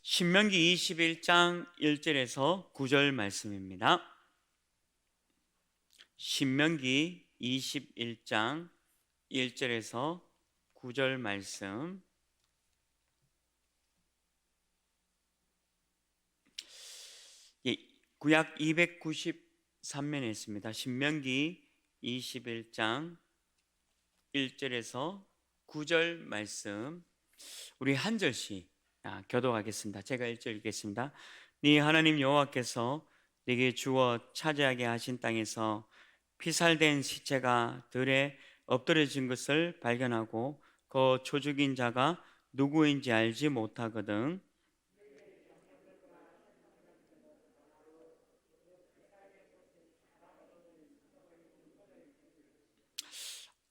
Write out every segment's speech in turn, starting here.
신명기 21장 1절에서 9절 말씀입니다. 신명기 21장 1절에서 9절 말씀. 구약 293면에 있습니다. 신명기 21장 1절에서 9절 말씀. 우리 한 절씩 교독하겠습니다. 제가 1절 읽겠습니다. 네 하나님 여호와께서 네게 주어 차지하게 하신 땅에서 피살된 시체가 들에 엎드려진 것을 발견하고 그 초 죽인 자가 누구인지 알지 못하거든.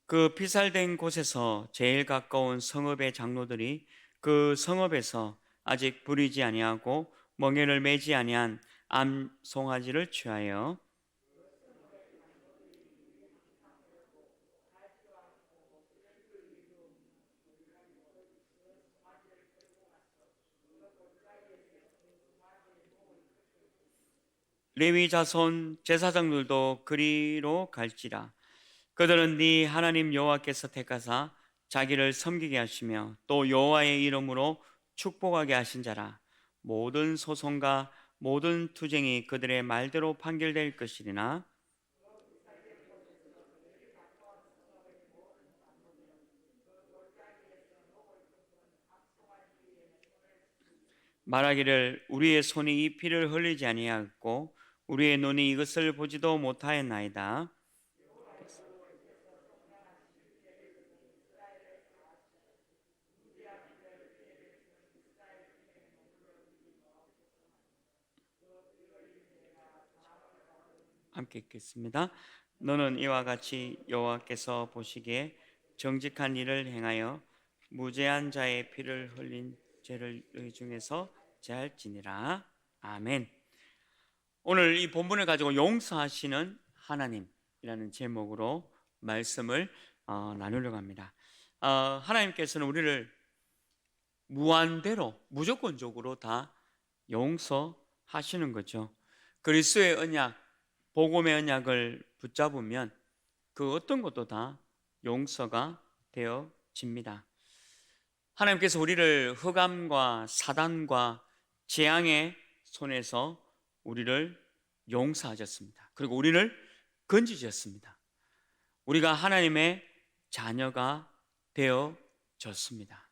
그 피살된 곳에서 제일 가까운 성읍의 장로들이 그 성읍에서 아직 부리지 아니하고 멍에를 매지 아니한 암 송아지를 취하여 레위 자손 제사장들도 그리로 갈지라. 그들은 네 하나님 여호와께서 택하사 자기를 섬기게 하시며 또 여호와의 이름으로 축복하게 하신 자라. 모든 소송과 모든 투쟁이 그들의 말대로 판결될 것이리나 말하기를 우리의 손이 이 피를 흘리지 아니하였고 우리의 눈이 이것을 보지도 못하였나이다. 함께 읽겠습니다. 너는 이와 같이 여호와께서 보시기에 정직한 일을 행하여 무죄한 자의 피를 흘린 죄를 너희 중에서 제할지니라. 아멘. 오늘 이 본문을 가지고 용서하시는 하나님이라는 제목으로 말씀을 나누려고 합니다. 하나님께서는 우리를 무한대로 무조건적으로 다 용서하시는 거죠. 그리스도의 언약, 복음의 언약을 붙잡으면 그 어떤 것도 다 용서가 되어집니다. 하나님께서 우리를 흑암과 사단과 재앙의 손에서 우리를 용서하셨습니다. 그리고 우리를 건지셨습니다. 우리가 하나님의 자녀가 되어졌습니다.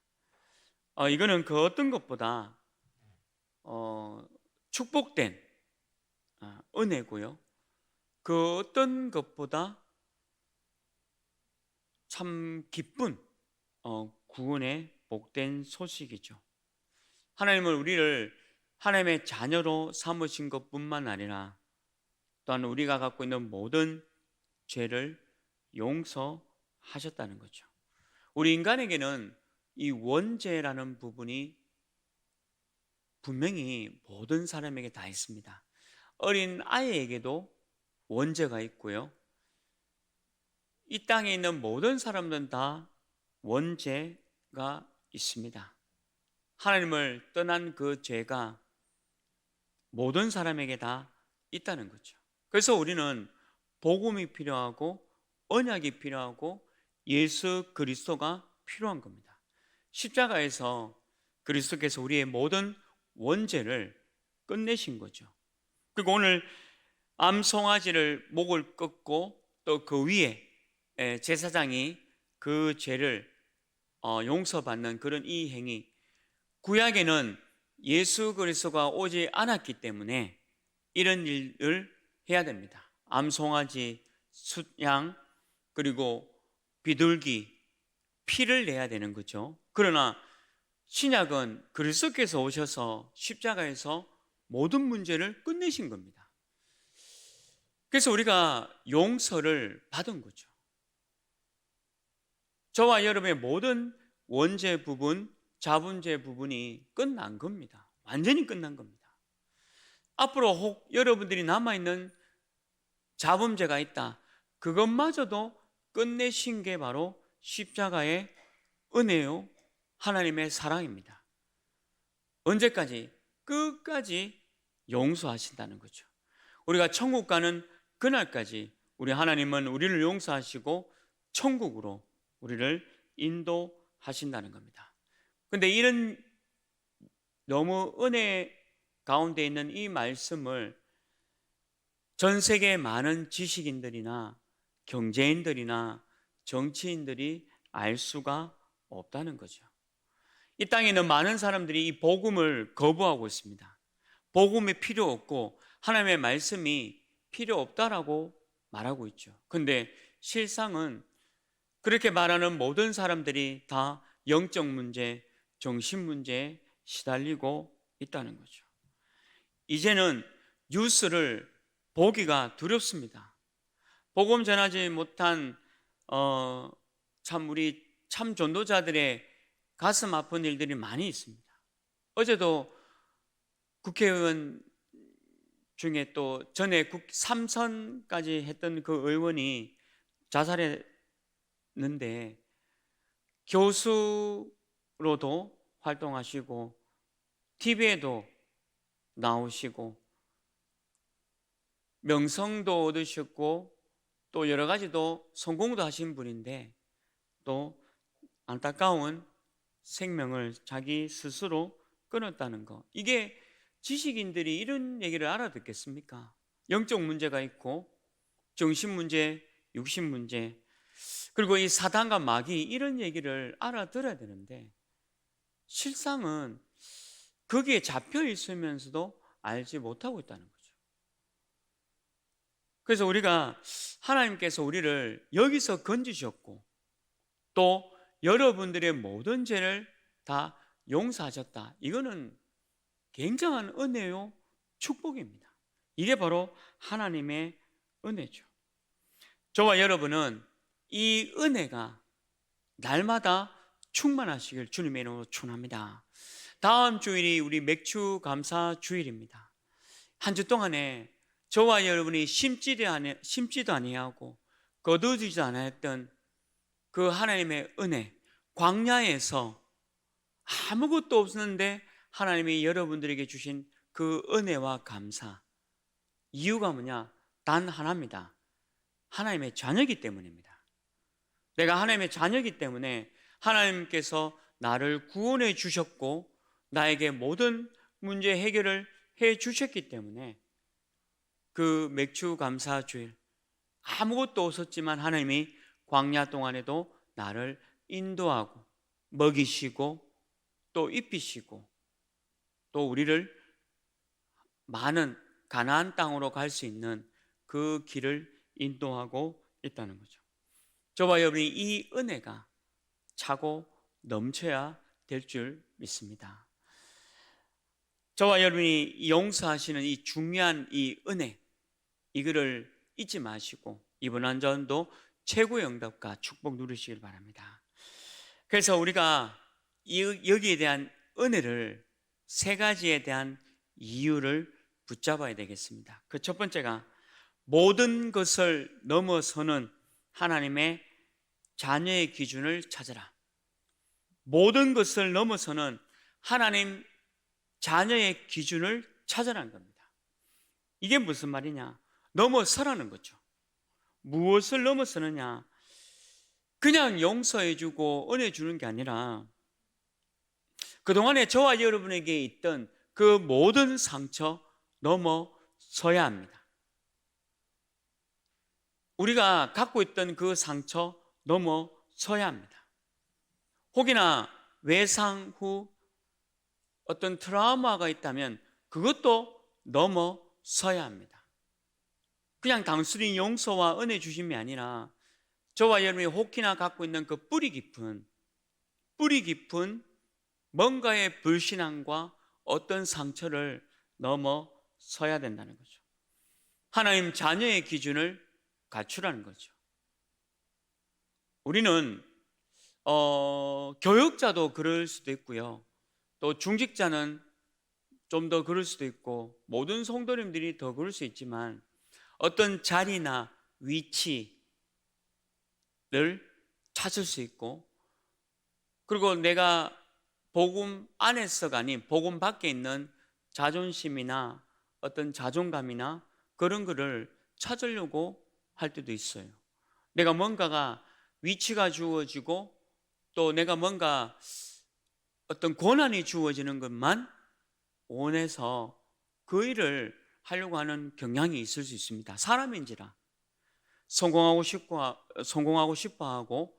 이거는 그 어떤 것보다 축복된 은혜고요. 그 어떤 것보다 참 기쁜 구원의 복된 소식이죠. 하나님은 우리를 하나님의 자녀로 삼으신 것뿐만 아니라 또한 우리가 갖고 있는 모든 죄를 용서하셨다는 거죠. 우리 인간에게는 이 원죄라는 부분이 분명히 모든 사람에게 다 있습니다. 어린 아이에게도 원죄가 있고요. 이 땅에 있는 모든 사람들은 다 원죄가 있습니다. 하나님을 떠난 그 죄가 모든 사람에게 다 있다는 거죠. 그래서 우리는 복음이 필요하고 언약이 필요하고 예수 그리스도가 필요한 겁니다. 십자가에서 그리스도께서 우리의 모든 원죄를 끝내신 거죠. 그리고 오늘 암송아지를 목을 꺾고 또 그 위에 제사장이 그 죄를 용서받는 그런 이 행위, 구약에는 예수 그리스도가 오지 않았기 때문에 이런 일을 해야 됩니다. 암송아지, 숫양, 그리고 비둘기, 피를 내야 되는 거죠. 그러나 신약은 그리스도께서 오셔서 십자가에서 모든 문제를 끝내신 겁니다. 그래서 우리가 용서를 받은 거죠. 저와 여러분의 모든 원죄 부분, 자분죄 부분이 끝난 겁니다. 완전히 끝난 겁니다. 앞으로 혹 여러분들이 남아있는 자분죄가 있다, 그것마저도 끝내신 게 바로 십자가의 은혜요 하나님의 사랑입니다. 언제까지? 끝까지 용서하신다는 거죠. 우리가 천국 가는 그날까지 우리 하나님은 우리를 용서하시고 천국으로 우리를 인도하신다는 겁니다. 근데 이런 너무 은혜 가운데 있는 이 말씀을 전 세계 많은 지식인들이나 경제인들이나 정치인들이 알 수가 없다는 거죠. 이 땅에 있는 많은 사람들이 이 복음을 거부하고 있습니다. 복음이 필요 없고 하나님의 말씀이 필요 없다라고 말하고 있죠. 근데 실상은 그렇게 말하는 모든 사람들이 다 영적 문제, 정신 문제에 시달리고 있다는 거죠. 이제는 뉴스를 보기가 두렵습니다. 복음 전하지 못한 참 우리 참 전도자들의 가슴 아픈 일들이 많이 있습니다. 어제도 국회의원 중에 또 전에 3선까지 했던 그 의원이 자살했는데 교수로도 활동하시고 TV에도 나오시고 명성도 얻으셨고 또 여러 가지도 성공도 하신 분인데 또 안타까운 생명을 자기 스스로 끊었다는 거, 이게 지식인들이 이런 얘기를 알아듣겠습니까? 영적 문제가 있고 정신 문제, 육신 문제, 그리고 이 사단과 마귀, 이런 얘기를 알아들어야 되는데 실상은 거기에 잡혀 있으면서도 알지 못하고 있다는 거죠. 그래서 우리가 하나님께서 우리를 여기서 건지셨고 또 여러분들의 모든 죄를 다 용서하셨다. 이거는 굉장한 은혜요, 축복입니다. 이게 바로 하나님의 은혜죠. 저와 여러분은 이 은혜가 날마다 충만하시길 주님의 이름으로 축원합니다. 다음 주일이 우리 맥주 감사 주일입니다. 한 주 동안에 저와 여러분이 심지도 아니하고 거두지도 않았던 그 하나님의 은혜, 광야에서 아무것도 없었는데 하나님이 여러분들에게 주신 그 은혜와 감사, 이유가 뭐냐? 단 하나입니다. 하나님의 자녀이기 때문입니다. 내가 하나님의 자녀이기 때문에 하나님께서 나를 구원해 주셨고 나에게 모든 문제 해결을 해 주셨기 때문에 그 맥주 감사 주일, 아무것도 없었지만 하나님이 광야 동안에도 나를 인도하고 먹이시고 또 입히시고 또 우리를 많은 가나안 땅으로 갈 수 있는 그 길을 인도하고 있다는 거죠. 저와 여러분이 이 은혜가 차고 넘쳐야 될 줄 믿습니다. 저와 여러분이 용서하시는 이 중요한 이 은혜, 이거를 잊지 마시고 이번 한전도 최고의 응답과 축복 누리시길 바랍니다. 그래서 우리가 여기에 대한 은혜를 세 가지에 대한 이유를 붙잡아야 되겠습니다. 그 첫 번째가 모든 것을 넘어서는 하나님의 자녀의 기준을 찾아라. 모든 것을 넘어서는 하나님 자녀의 기준을 찾아라는 겁니다. 이게 무슨 말이냐? 넘어서라는 거죠. 무엇을 넘어서느냐? 그냥 용서해주고 은혜 주는 게 아니라 그동안에 저와 여러분에게 있던 그 모든 상처 넘어서야 합니다. 우리가 갖고 있던 그 상처 넘어서야 합니다. 혹여나 외상 후 어떤 트라우마가 있다면 그것도 넘어서야 합니다. 그냥 단순히 용서와 은혜 주심이 아니라 저와 여러분이 혹시나 갖고 있는 그 뿌리 깊은 뭔가의 불신앙과 어떤 상처를 넘어서야 된다는 거죠. 하나님 자녀의 기준을 갖추라는 거죠. 우리는 교역자도 그럴 수도 있고요. 또 중직자는 좀 더 그럴 수도 있고 모든 성도님들이 더 그럴 수 있지만 어떤 자리나 위치를 찾을 수 있고 그리고 내가 복음 안에서가 아닌 복음 밖에 있는 자존심이나 어떤 자존감이나 그런 거를 찾으려고 할 때도 있어요. 내가 뭔가가 위치가 주어지고 또 내가 뭔가 어떤 권한이 주어지는 것만 원해서 그 일을 하려고 하는 경향이 있을 수 있습니다. 사람인지라 성공하고 싶어 하고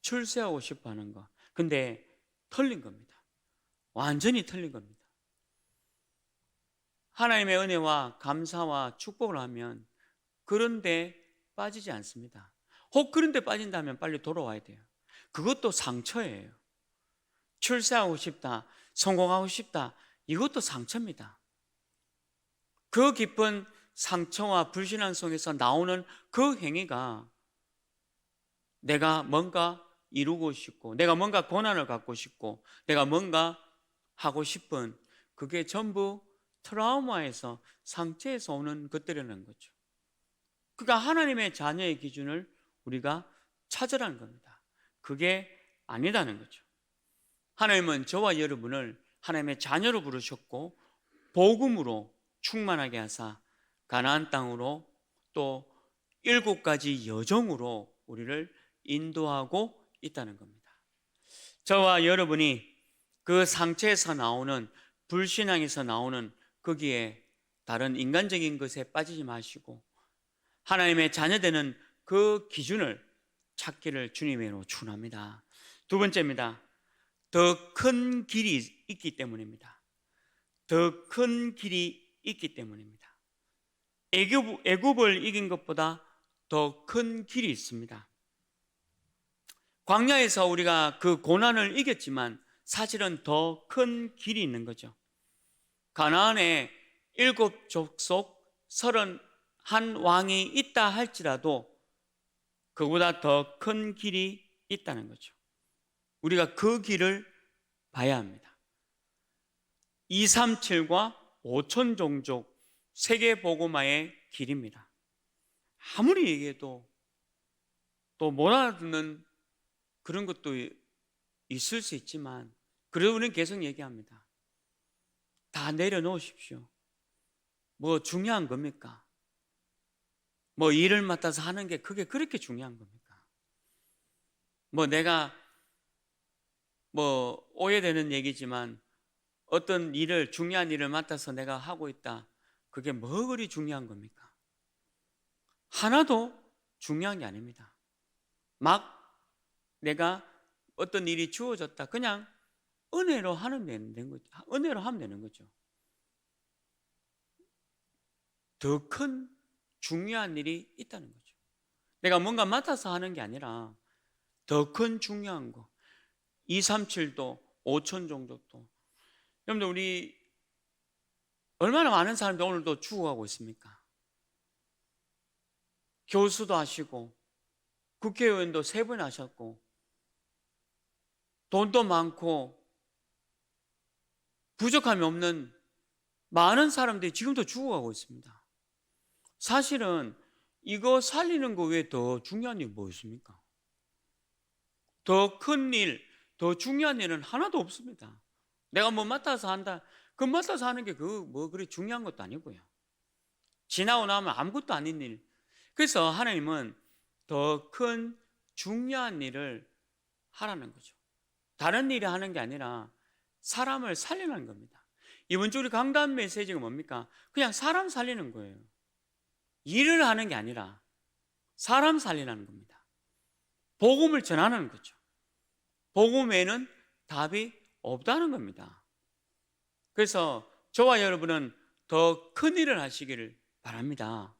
출세하고 싶어 하는 거. 근데 틀린 겁니다. 완전히 틀린 겁니다. 하나님의 은혜와 감사와 축복을 하면 그런데 빠지지 않습니다. 혹 그런데 빠진다면 빨리 돌아와야 돼요. 그것도 상처예요. 출세하고 싶다, 성공하고 싶다, 이것도 상처입니다. 그 깊은 상처와 불신앙 속에서 나오는 그 행위가 내가 뭔가 이루고 싶고, 내가 뭔가 권한을 갖고 싶고, 내가 뭔가 하고 싶은 그게 전부 트라우마에서 상처에서 오는 것들이라는 거죠. 그러니까 하나님의 자녀의 기준을 우리가 찾으라는 겁니다. 그게 아니다는 거죠. 하나님은 저와 여러분을 하나님의 자녀로 부르셨고 복음으로 충만하게 하사 가나안 땅으로 또 7가지 여정으로 우리를 인도하고 있다는 겁니다. 저와 여러분이 그 상처에서 나오는 불신앙에서 나오는 거기에 다른 인간적인 것에 빠지지 마시고 하나님의 자녀되는 그 기준을 찾기를 주님으로 축원합니다. 두 번째입니다. 더 큰 길이 있기 때문입니다. 더 큰 길이 있기 때문입니다. 애굽을 이긴 것보다 더 큰 길이 있습니다. 광야에서 우리가 그 고난을 이겼지만 사실은 더 큰 길이 있는 거죠. 가나안에 7족속 31왕이 있다 할지라도 그보다 더 큰 길이 있다는 거죠. 우리가 그 길을 봐야 합니다. 237과 5천 종족 세계 복음화의 길입니다. 아무리 얘기해도 또 못 알아듣는 그런 것도 있을 수 있지만 그래도 우리는 계속 얘기합니다. 다 내려놓으십시오. 뭐 중요한 겁니까? 뭐 일을 맡아서 하는 게 그게 그렇게 중요한 겁니까? 뭐 내가 뭐 오해되는 얘기지만 어떤 일을 중요한 일을 맡아서 내가 하고 있다. 그게 뭐 그리 중요한 겁니까? 하나도 중요한 게 아닙니다. 막 내가 어떤 일이 주어졌다. 그냥 은혜로 하면 되는 거죠. 은혜로 하면 되는 거죠. 더 큰 중요한 일이 있다는 거죠. 내가 뭔가 맡아서 하는 게 아니라 더 큰 중요한 거. 237도 5천 종족도. 여러분들 우리 얼마나 많은 사람들이 오늘도 죽어가고 있습니까? 교수도 하시고 국회의원도 3번 하셨고 돈도 많고 부족함이 없는 많은 사람들이 지금도 죽어가고 있습니다. 사실은 이거 살리는 거 외에 더 중요한 일이 뭐 있습니까? 더 큰 일, 더 중요한 일은 하나도 없습니다. 내가 뭐 맡아서 한다. 그 맡아서 하는 게 뭐 그리 중요한 것도 아니고요. 지나고 나면 아무것도 아닌 일. 그래서 하나님은 더 큰 중요한 일을 하라는 거죠. 다른 일을 하는 게 아니라 사람을 살리는 겁니다. 이번 주 우리 강단 메시지가 뭡니까? 그냥 사람 살리는 거예요. 일을 하는 게 아니라 사람 살리는 겁니다. 복음을 전하는 거죠. 복음에는 답이 없다는 겁니다. 그래서 저와 여러분은 더 큰 일을 하시기를 바랍니다.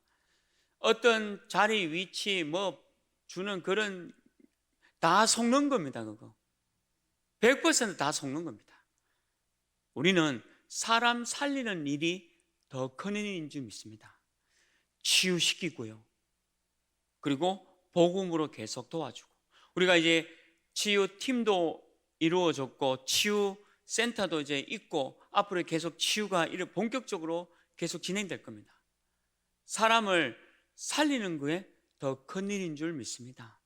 어떤 자리, 위치, 뭐 주는 그런 다 속는 겁니다. 그거 100% 다 속는 겁니다. 우리는 사람 살리는 일이 더 큰 일인 줄 믿습니다. 치유시키고요. 그리고 복음으로 계속 도와주고 우리가 이제 치유팀도 이루어졌고 치유센터도 이제 있고 앞으로 계속 치유가 본격적으로 계속 진행될 겁니다. 사람을 살리는 거에 더 큰 일인 줄 믿습니다.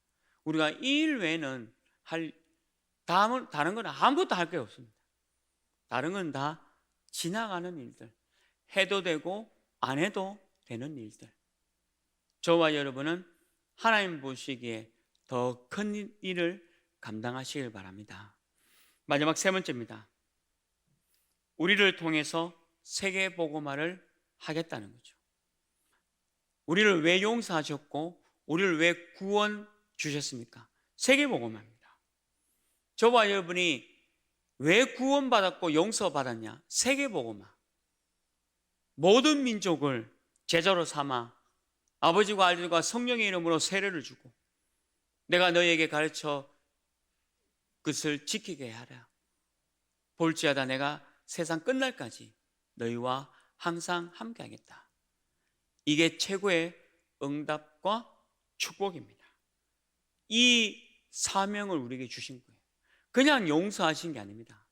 우리가 이 일 외에는 다른 건 아무것도 할 게 없습니다. 다른 건 다 지나가는 일들, 해도 되고 안 해도 되는 일들, 저와 여러분은 하나님 보시기에 더 큰 일을 감당하시길 바랍니다. 마지막 세 번째입니다. 우리를 통해서 세계 복음화를 하겠다는 거죠. 우리를 왜 용서하셨고 우리를 왜 구원 주셨습니까? 세계 복음화입니다. 저와 여러분이 왜 구원받았고 용서받았냐? 세계 복음화. 모든 민족을 제자로 삼아 아버지와 아들과 성령의 이름으로 세례를 주고 내가 너희에게 가르쳐 그것을 지키게 하라. 볼지어다 내가 세상 끝날까지 너희와 항상 함께하겠다. 이게 최고의 응답과 축복입니다. 이 사명을 우리에게 주신 거예요. 그냥 용서하신 게 아닙니다.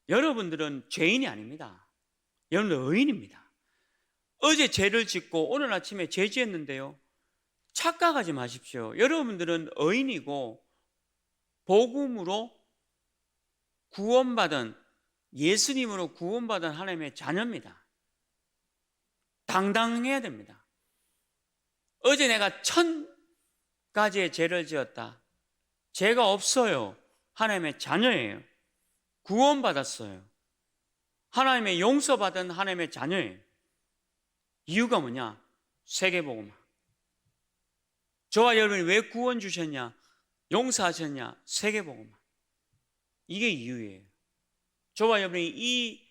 여러분들은 죄인이 아닙니다. 여러분들 의인입니다. 어제 죄를 짓고 오늘 아침에 죄 지었는데요, 착각하지 마십시오. 여러분들은 의인이고 복음으로 구원받은, 예수님으로 구원받은 하나님의 자녀입니다. 당당해야 됩니다. 어제 내가 1000가지의 죄를 지었다. 죄가 없어요. 하나님의 자녀예요. 구원받았어요. 하나님의 용서받은 하나님의 자녀예요. 이유가 뭐냐? 세계복음화. 저와 여러분이 왜 구원 주셨냐? 용서하셨냐? 세계복음화. 이게 이유예요. 저와 여러분이 이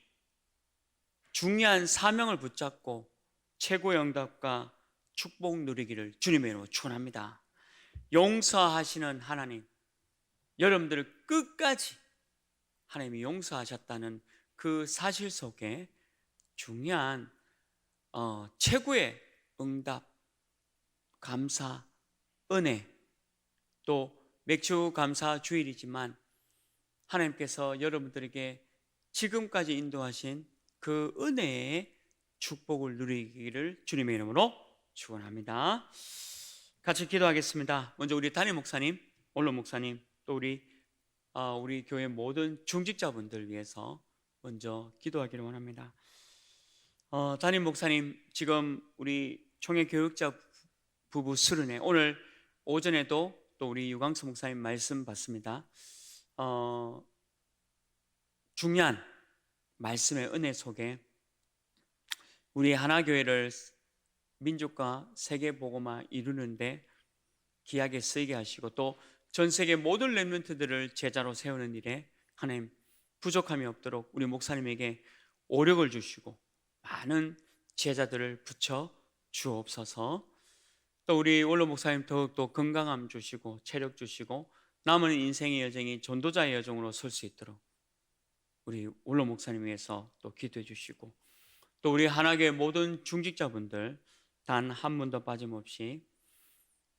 중요한 사명을 붙잡고 최고의 응답과 축복 누리기를 주님의 이름으로 축원합니다. 용서하시는 하나님, 여러분들을 끝까지 하나님이 용서하셨다는 그 사실 속에 중요한 최고의 응답, 감사, 은혜, 또 맥주 감사 주일이지만 하나님께서 여러분들에게 지금까지 인도하신 그 은혜의 축복을 누리기를 주님의 이름으로 축원합니다. 같이 기도하겠습니다. 먼저 우리 담임 목사님, 원로 목사님, 또 우리 교회 모든 중직자분들 위해서 먼저 기도하기를 원합니다. 담임 목사님, 지금 우리 총회 교육자 부부 수련회, 오늘 오전에도 또 우리 유광수 목사님 말씀 받습니다. 중요한 말씀의 은혜 속에 우리 하나교회를 민족과 세계 복음화 이루는데 귀하게 쓰이게 하시고 또 전 세계 모든 렘넌트들을 제자로 세우는 일에 하나님 부족함이 없도록 우리 목사님에게 오력을 주시고 많은 제자들을 붙여 주옵소서. 또 우리 원로 목사님 더욱더 건강함 주시고 체력 주시고 남은 인생의 여정이 전도자의 여정으로 설 수 있도록 우리 원로 목사님 위해서 또 기도해 주시고 또 우리 하나교회 모든 중직자분들 단 한 분도 빠짐없이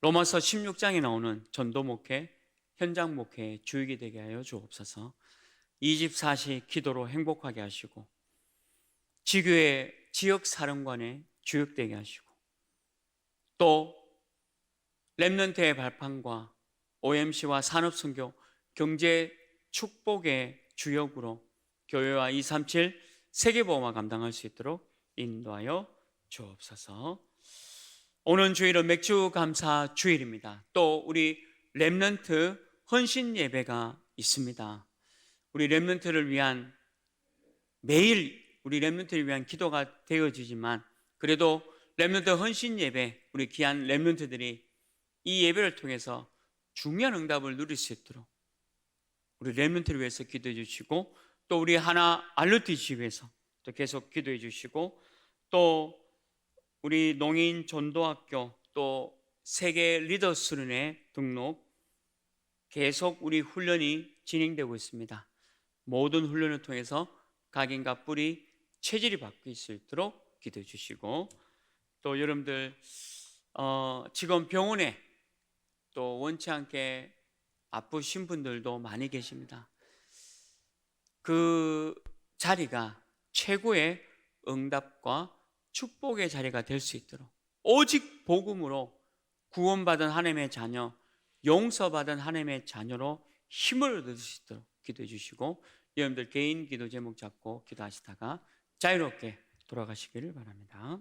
로마서 16장에 나오는 전도 목회, 현장 목회의 주역이 되게 하여 주옵소서. 24시 기도로 행복하게 하시고 지교회 지역 사령관의 주역되게 하시고 또 렘넌트의 발판과 OMC와 산업선교 경제 축복의 주역으로 교회와 237 세계보험화 감당할 수 있도록 인도하여 주옵소서. 오늘 주일은 맥주 감사 주일입니다. 또 우리 렘넌트 헌신 예배가 있습니다. 우리 렘넌트를 위한 매일 우리 렘넌트를 위한 기도가 되어지지만 그래도 렘넌트 헌신 예배, 우리 귀한 렘넌트들이 이 예배를 통해서 중요한 응답을 누릴 수 있도록 우리 렘넌트를 위해서 기도해 주시고 또 우리 하나 알루티지 위해서 또 계속 기도해 주시고 또 우리 농인 전도학교 또 세계 리더 수련회 등록 계속 우리 훈련이 진행되고 있습니다. 모든 훈련을 통해서 각인과 뿌리 체질이 바뀔 수 있도록 기도해 주시고 또 여러분들 지금 병원에 또 원치 않게 아프신 분들도 많이 계십니다. 그 자리가 최고의 응답과 축복의 자리가 될 수 있도록 오직 복음으로 구원받은 하나님의 자녀, 용서받은 하나님의 자녀로 힘을 얻을 수 있도록 기도해 주시고 여러분들 개인 기도 제목 잡고 기도하시다가 자유롭게 돌아가시기를 바랍니다.